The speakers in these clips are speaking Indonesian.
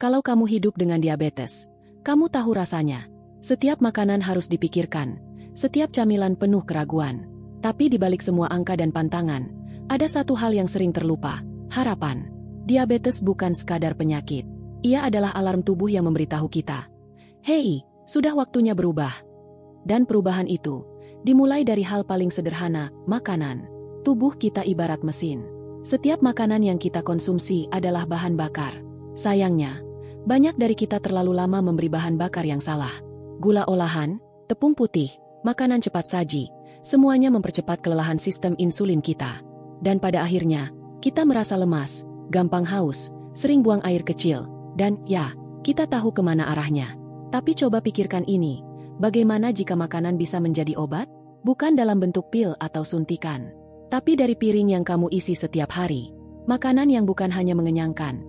Kalau kamu hidup dengan diabetes, kamu tahu rasanya. Setiap makanan harus dipikirkan, setiap camilan penuh keraguan. Tapi di balik semua angka dan pantangan, ada satu hal yang sering terlupa, harapan. Diabetes bukan sekadar penyakit. Ia adalah alarm tubuh yang memberitahu kita, "Hei, sudah waktunya berubah." Dan perubahan itu dimulai dari hal paling sederhana, makanan. Tubuh kita ibarat mesin. Setiap makanan yang kita konsumsi adalah bahan bakar. Sayangnya, banyak dari kita terlalu lama memberi bahan bakar yang salah. Gula olahan, tepung putih, makanan cepat saji, semuanya mempercepat kelelahan sistem insulin kita. Dan pada akhirnya, kita merasa lemas, gampang haus, sering buang air kecil, dan ya, kita tahu kemana arahnya. Tapi coba pikirkan ini, bagaimana jika makanan bisa menjadi obat? Bukan dalam bentuk pil atau suntikan, tapi dari piring yang kamu isi setiap hari. Makanan yang bukan hanya mengenyangkan,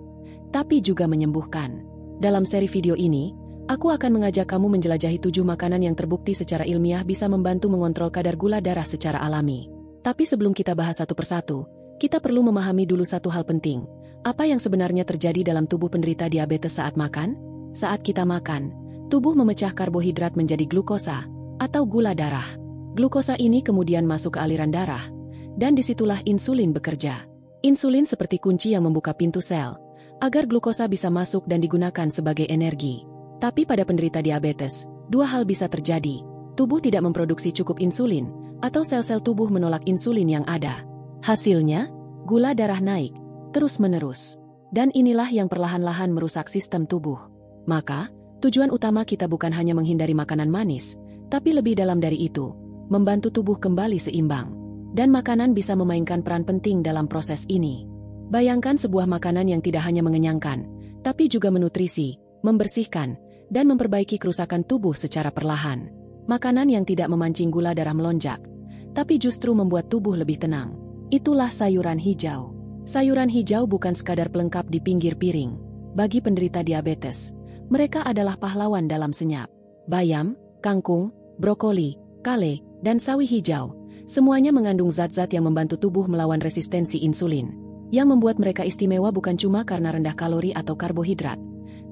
tapi juga menyembuhkan. Dalam seri video ini, aku akan mengajak kamu menjelajahi 7 makanan yang terbukti secara ilmiah bisa membantu mengontrol kadar gula darah secara alami. Tapi sebelum kita bahas satu persatu, kita perlu memahami dulu satu hal penting. Apa yang sebenarnya terjadi dalam tubuh penderita diabetes saat makan? Saat kita makan, tubuh memecah karbohidrat menjadi glukosa, atau gula darah. Glukosa ini kemudian masuk ke aliran darah, dan disitulah insulin bekerja. Insulin seperti kunci yang membuka pintu sel, agar glukosa bisa masuk dan digunakan sebagai energi. Tapi pada penderita diabetes, dua hal bisa terjadi. Tubuh tidak memproduksi cukup insulin, atau sel-sel tubuh menolak insulin yang ada. Hasilnya, gula darah naik, terus-menerus. Dan inilah yang perlahan-lahan merusak sistem tubuh. Maka, tujuan utama kita bukan hanya menghindari makanan manis, tapi lebih dalam dari itu, membantu tubuh kembali seimbang. Dan makanan bisa memainkan peran penting dalam proses ini. Bayangkan sebuah makanan yang tidak hanya mengenyangkan, tapi juga menutrisi, membersihkan, dan memperbaiki kerusakan tubuh secara perlahan. Makanan yang tidak memancing gula darah melonjak, tapi justru membuat tubuh lebih tenang. Itulah sayuran hijau. Sayuran hijau bukan sekadar pelengkap di pinggir piring. Bagi penderita diabetes, mereka adalah pahlawan dalam senyap. Bayam, kangkung, brokoli, kale, dan sawi hijau, semuanya mengandung zat-zat yang membantu tubuh melawan resistensi insulin. Yang membuat mereka istimewa bukan cuma karena rendah kalori atau karbohidrat,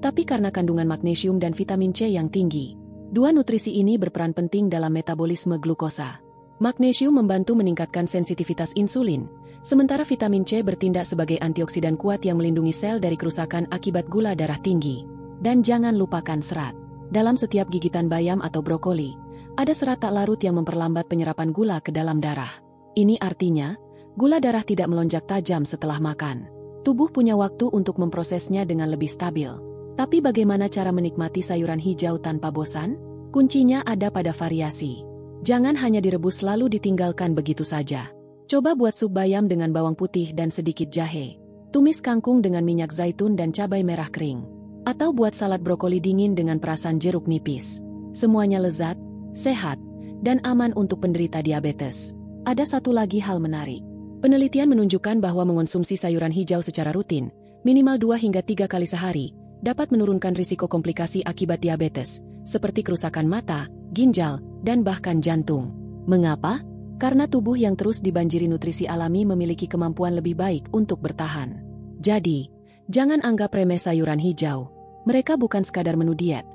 tapi karena kandungan magnesium dan vitamin C yang tinggi. Dua nutrisi ini berperan penting dalam metabolisme glukosa. Magnesium membantu meningkatkan sensitivitas insulin, sementara vitamin C bertindak sebagai antioksidan kuat yang melindungi sel dari kerusakan akibat gula darah tinggi. Dan jangan lupakan serat. Dalam setiap gigitan bayam atau brokoli, ada serat tak larut yang memperlambat penyerapan gula ke dalam darah. Ini artinya, gula darah tidak melonjak tajam setelah makan. Tubuh punya waktu untuk memprosesnya dengan lebih stabil. Tapi bagaimana cara menikmati sayuran hijau tanpa bosan? Kuncinya ada pada variasi. Jangan hanya direbus lalu ditinggalkan begitu saja. Coba buat sup bayam dengan bawang putih dan sedikit jahe. Tumis kangkung dengan minyak zaitun dan cabai merah kering. Atau buat salad brokoli dingin dengan perasan jeruk nipis. Semuanya lezat, sehat, dan aman untuk penderita diabetes. Ada satu lagi hal menarik. Penelitian menunjukkan bahwa mengonsumsi sayuran hijau secara rutin, minimal 2 hingga 3 kali sehari, dapat menurunkan risiko komplikasi akibat diabetes, seperti kerusakan mata, ginjal, dan bahkan jantung. Mengapa? Karena tubuh yang terus dibanjiri nutrisi alami memiliki kemampuan lebih baik untuk bertahan. Jadi, jangan anggap remeh sayuran hijau. Mereka bukan sekadar menu diet,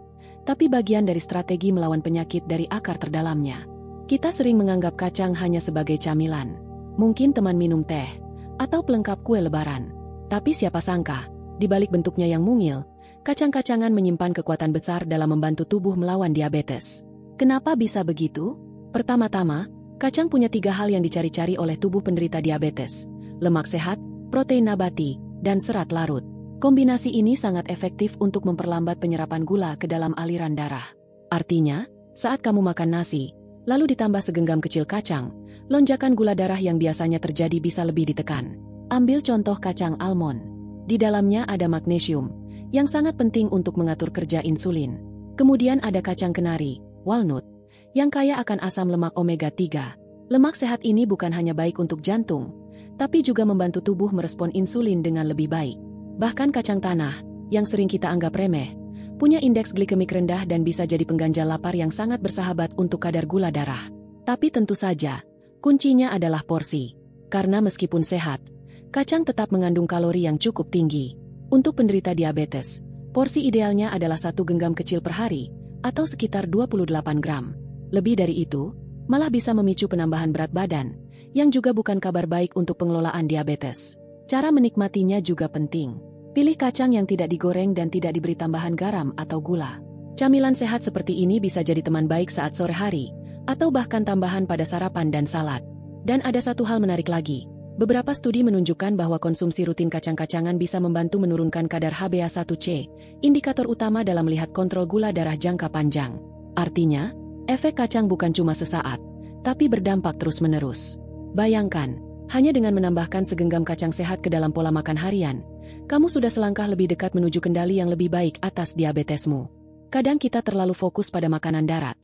tapi bagian dari strategi melawan penyakit dari akar terdalamnya. Kita sering menganggap kacang hanya sebagai camilan, mungkin teman minum teh, atau pelengkap kue lebaran. Tapi siapa sangka, di balik bentuknya yang mungil, kacang-kacangan menyimpan kekuatan besar dalam membantu tubuh melawan diabetes. Kenapa bisa begitu? Pertama-tama, kacang punya 3 hal yang dicari-cari oleh tubuh penderita diabetes: lemak sehat, protein nabati, dan serat larut. Kombinasi ini sangat efektif untuk memperlambat penyerapan gula ke dalam aliran darah. Artinya, saat kamu makan nasi, lalu ditambah segenggam kecil kacang, lonjakan gula darah yang biasanya terjadi bisa lebih ditekan. Ambil contoh kacang almond. Di dalamnya ada magnesium, yang sangat penting untuk mengatur kerja insulin. Kemudian ada kacang kenari, walnut, yang kaya akan asam lemak omega 3. Lemak sehat ini bukan hanya baik untuk jantung, tapi juga membantu tubuh merespon insulin dengan lebih baik. Bahkan kacang tanah, yang sering kita anggap remeh, punya indeks glikemik rendah dan bisa jadi pengganjal lapar yang sangat bersahabat untuk kadar gula darah. Tapi tentu saja, kuncinya adalah porsi. Karena meskipun sehat, kacang tetap mengandung kalori yang cukup tinggi. Untuk penderita diabetes, Porsi idealnya adalah 1 genggam kecil per hari, atau sekitar 28 gram. Lebih dari itu, malah bisa memicu penambahan berat badan, yang juga bukan kabar baik untuk pengelolaan diabetes. Cara menikmatinya juga penting. Pilih kacang yang tidak digoreng dan tidak diberi tambahan garam atau gula. Camilan sehat seperti ini bisa jadi teman baik saat sore hari, atau bahkan tambahan pada sarapan dan salad. Dan ada satu hal menarik lagi. Beberapa studi menunjukkan bahwa konsumsi rutin kacang-kacangan bisa membantu menurunkan kadar HbA1c, indikator utama dalam melihat kontrol gula darah jangka panjang. Artinya, efek kacang bukan cuma sesaat, tapi berdampak terus-menerus. Bayangkan, hanya dengan menambahkan segenggam kacang sehat ke dalam pola makan harian, kamu sudah selangkah lebih dekat menuju kendali yang lebih baik atas diabetesmu. Kadang kita terlalu fokus pada makanan darat,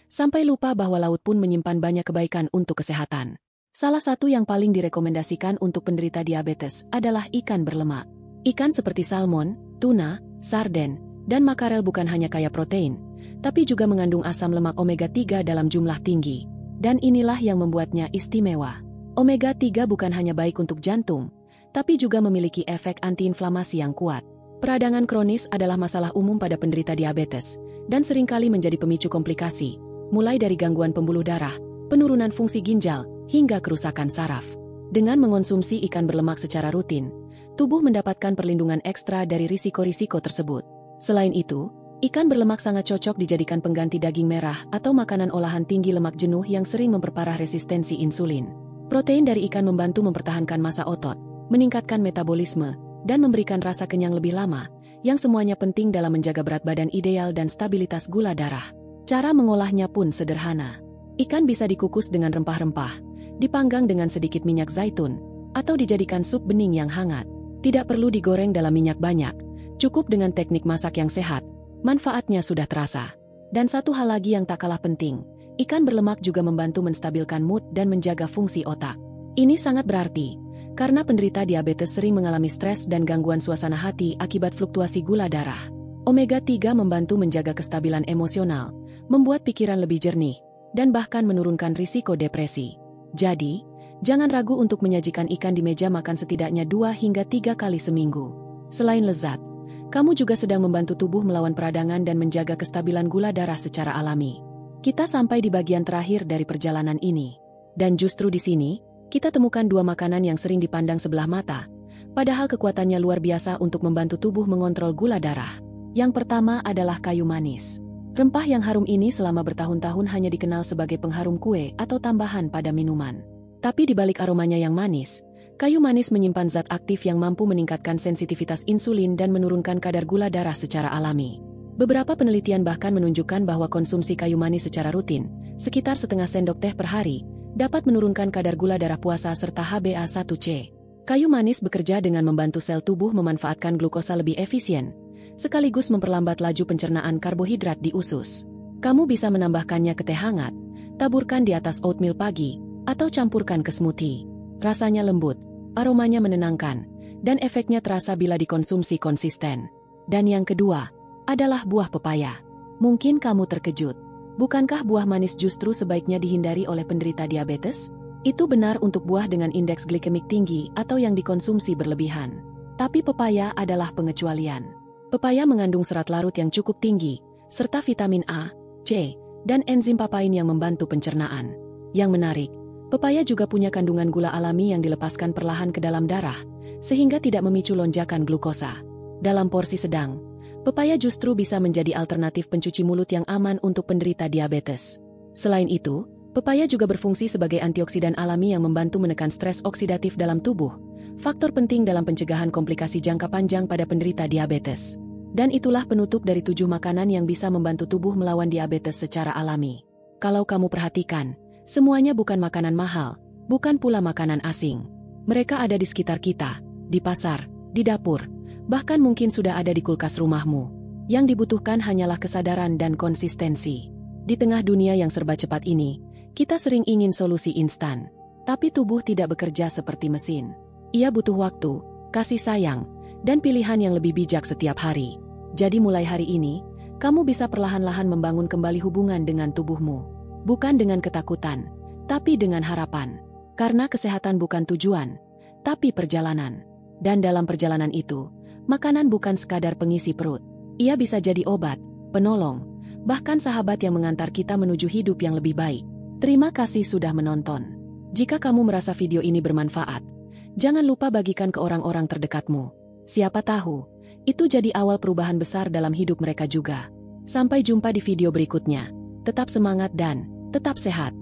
sampai lupa bahwa laut pun menyimpan banyak kebaikan untuk kesehatan. Salah satu yang paling direkomendasikan untuk penderita diabetes adalah ikan berlemak. Ikan seperti salmon, tuna, sarden, dan makarel bukan hanya kaya protein, tapi juga mengandung asam lemak omega 3 dalam jumlah tinggi. Dan inilah yang membuatnya istimewa. Omega 3 bukan hanya baik untuk jantung, tapi juga memiliki efek antiinflamasi yang kuat. Peradangan kronis adalah masalah umum pada penderita diabetes, dan seringkali menjadi pemicu komplikasi, mulai dari gangguan pembuluh darah, penurunan fungsi ginjal, hingga kerusakan saraf. Dengan mengonsumsi ikan berlemak secara rutin, tubuh mendapatkan perlindungan ekstra dari risiko-risiko tersebut. Selain itu, ikan berlemak sangat cocok dijadikan pengganti daging merah atau makanan olahan tinggi lemak jenuh yang sering memperparah resistensi insulin. Protein dari ikan membantu mempertahankan massa otot, meningkatkan metabolisme, dan memberikan rasa kenyang lebih lama, yang semuanya penting dalam menjaga berat badan ideal dan stabilitas gula darah. Cara mengolahnya pun sederhana. Ikan bisa dikukus dengan rempah-rempah, dipanggang dengan sedikit minyak zaitun, atau dijadikan sup bening yang hangat. Tidak perlu digoreng dalam minyak banyak, cukup dengan teknik masak yang sehat, manfaatnya sudah terasa. Dan satu hal lagi yang tak kalah penting, ikan berlemak juga membantu menstabilkan mood dan menjaga fungsi otak. Ini sangat berarti, karena penderita diabetes sering mengalami stres dan gangguan suasana hati akibat fluktuasi gula darah. Omega 3 membantu menjaga kestabilan emosional, membuat pikiran lebih jernih, dan bahkan menurunkan risiko depresi. Jadi, jangan ragu untuk menyajikan ikan di meja makan setidaknya 2 hingga 3 kali seminggu. Selain lezat, kamu juga sedang membantu tubuh melawan peradangan dan menjaga kestabilan gula darah secara alami. Kita sampai di bagian terakhir dari perjalanan ini. Dan justru di sini, kita temukan 2 makanan yang sering dipandang sebelah mata, padahal kekuatannya luar biasa untuk membantu tubuh mengontrol gula darah. Yang pertama adalah kayu manis. Rempah yang harum ini selama bertahun-tahun hanya dikenal sebagai pengharum kue atau tambahan pada minuman. Tapi di balik aromanya yang manis, kayu manis menyimpan zat aktif yang mampu meningkatkan sensitivitas insulin dan menurunkan kadar gula darah secara alami. Beberapa penelitian bahkan menunjukkan bahwa konsumsi kayu manis secara rutin, sekitar setengah sendok teh per hari, dapat menurunkan kadar gula darah puasa serta HbA1c. Kayu manis bekerja dengan membantu sel tubuh memanfaatkan glukosa lebih efisien, sekaligus memperlambat laju pencernaan karbohidrat di usus. Kamu bisa menambahkannya ke teh hangat, taburkan di atas oatmeal pagi, atau campurkan ke smoothie. Rasanya lembut, aromanya menenangkan, dan efeknya terasa bila dikonsumsi konsisten. Dan yang kedua, adalah buah pepaya. Mungkin kamu terkejut. Bukankah buah manis justru sebaiknya dihindari oleh penderita diabetes? Itu benar untuk buah dengan indeks glikemik tinggi atau yang dikonsumsi berlebihan. Tapi pepaya adalah pengecualian. Pepaya mengandung serat larut yang cukup tinggi, serta vitamin A, C, dan enzim papain yang membantu pencernaan. Yang menarik, pepaya juga punya kandungan gula alami yang dilepaskan perlahan ke dalam darah, sehingga tidak memicu lonjakan glukosa. Dalam porsi sedang, pepaya justru bisa menjadi alternatif pencuci mulut yang aman untuk penderita diabetes. Selain itu, pepaya juga berfungsi sebagai antioksidan alami yang membantu menekan stres oksidatif dalam tubuh, faktor penting dalam pencegahan komplikasi jangka panjang pada penderita diabetes. Dan itulah penutup dari 7 makanan yang bisa membantu tubuh melawan diabetes secara alami. Kalau kamu perhatikan, semuanya bukan makanan mahal, bukan pula makanan asing. Mereka ada di sekitar kita, di pasar, di dapur, bahkan mungkin sudah ada di kulkas rumahmu. Yang dibutuhkan hanyalah kesadaran dan konsistensi. Di tengah dunia yang serba cepat ini, kita sering ingin solusi instan. Tapi tubuh tidak bekerja seperti mesin. Ia butuh waktu, kasih sayang, dan pilihan yang lebih bijak setiap hari. Jadi mulai hari ini, kamu bisa perlahan-lahan membangun kembali hubungan dengan tubuhmu. Bukan dengan ketakutan, tapi dengan harapan. Karena kesehatan bukan tujuan, tapi perjalanan. Dan dalam perjalanan itu, makanan bukan sekadar pengisi perut. Ia bisa jadi obat, penolong, bahkan sahabat yang mengantar kita menuju hidup yang lebih baik. Terima kasih sudah menonton. Jika kamu merasa video ini bermanfaat, jangan lupa bagikan ke orang-orang terdekatmu. Siapa tahu, itu jadi awal perubahan besar dalam hidup mereka juga. Sampai jumpa di video berikutnya. Tetap semangat dan tetap sehat.